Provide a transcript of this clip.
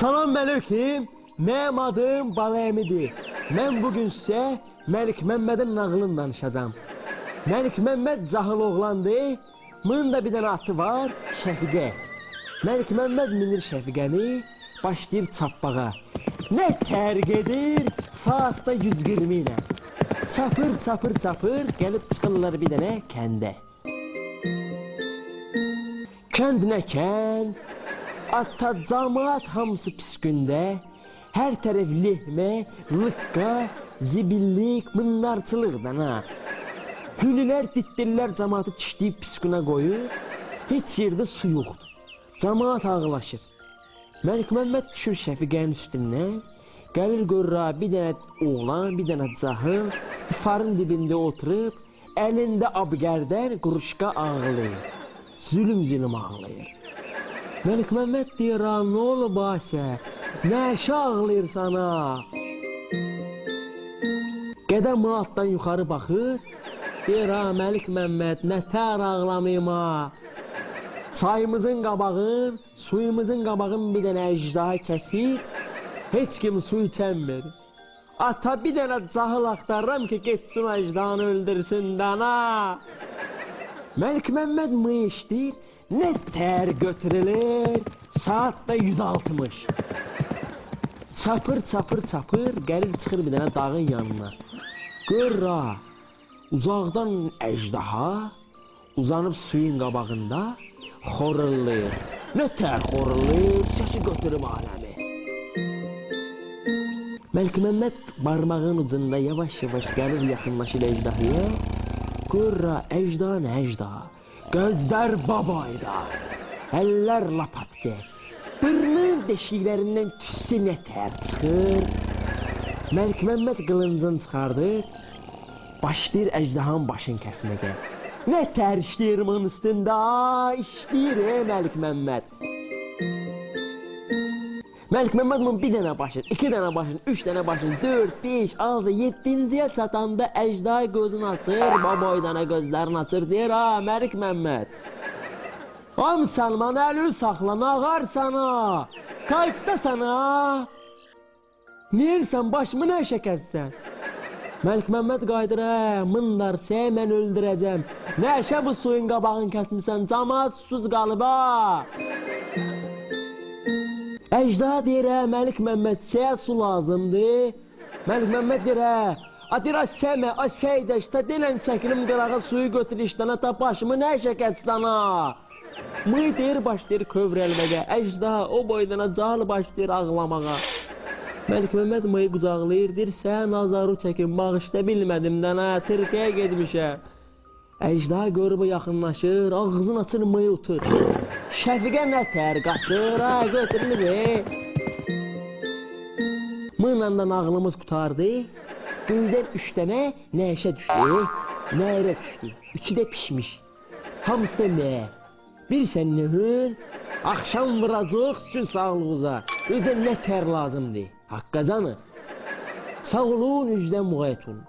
Salam aleyküm, mənim adım Balayemidir. Mən bugün sizə Məlik Məmmədin nağılını danışacağım. Məlik Məmməd cahil oğlandır, bunun da bir dənə atı var, Şəfiqə. Məlik Məmməd minir Şəfiqəni, başlayıb çappağa. Nə tərq edir, saatda 120 ilə. Çapır, çapır, çapır, gəlib çıxırlar bir dənə kəndə. Kənd nə kənd? Ata camaat hamısı pis gündə, hər tərəf lehmə, lıqqa, zibillik, mınlarçılıqdan ha. Hülülər, ditdirlər camaatı çişləyib pis günə qoyur, heç yerdə su yoxdur. Camaat ağlaşır. Məlik Məmməd düşür Şəfiqənin üstündən, gəlir görür bir dənə oğlan, bir dənə cahıl, difarın dibində oturub, əlində abgərdən quruşqa ağlayır. Zülüm ağlayır. Məlik Məmməd deyir, nə olub Asə, nə işə ağlayırsan ha? Qədəm altdan yuxarı baxır, deyir, Məlik Məmməd, nə tər ağlamayım ha? Çayımızın qabağın, suyumuzun qabağın bir dənə əcdaha kəsib, heç kim su içənmir. Ata bir dənə cahıl axtarıram ki, getsin əcdahanı öldürsün dana. Məlik Məmməd mıy işdir, nə tər götürülür, saatda 160. Çapır, çapır, çapır, gəlir çıxır bir dənə dağın yanına. Görür ha, uzaqdan əcdaha, uzanıb suyun qabağında, xorullayır. Nə tər xorullayır, səsi götürüb aləmi. Məlik Məmməd barmağın ucunda yavaş-yavaş gəlib yaxınlaşır əjdahıya. Görür ha, əcdah nə əcdah? Gözlər babayda, əllər lapatqə, bırnın deşiklərindən tüssü nə tər çıxır. Məlik Məmməd qılıncını çıxardır, başlayır əcdahanın başını kəsməyə. Nə tər işləyir bunun üstündə, işləyir Məlik Məmməd. Məlik Məmməd bunun bir dənə başını, iki dənə başını, üç dənə başını, 4, 5, 6, 7-ciyə çatanda əcdaha gözünü açır, baboydana gözlərini açır, deyir, Məlik Məmməd. Müsəlman, əlini saxla, nağarsan ha, kayfdasan ha. Neyirsən, başımı nə şəkəzsən? Məlik Məmməd qaydır, mındar sən, mən öldürəcəm. Nəşə bu suyun qabağını kəsmirsən, camaat susuz qalıb ha. Əcdaha deyir, Məlik Məmməd, səyə su lazımdır. Məlik Məmməd deyir, səmə, səydəş, ta denən çəkilim qırağa suyu götür işdən, ta başımı nə şəkətsən ha. Mıy deyir, başlayır kövrəlməyə, əcdaha o boydana cahil başlayır ağlamağa. Məlik Məmməd mıyı qucaqlayır, deyir, sən nazaru çəkin, bağışda bilmədimdən, Türkiyə gedmişəm. Əcdaha görüb yaxınlaşır, ağzını açır, mıyı utur. Şəfiqə nə tər qaçır, götürülür. Mıyla da nağlımız qutardı. Güldən 3 dənə nəşə düşdü, nərə düşdü. Üçü də pişmiş. Hamısı da nə? Bilirsən nəhün, axşam vuracaq sizin sağlığınıza. Özə nə tər lazımdır? Haqqa canı. Sağ olun, üzdən müğayət olun.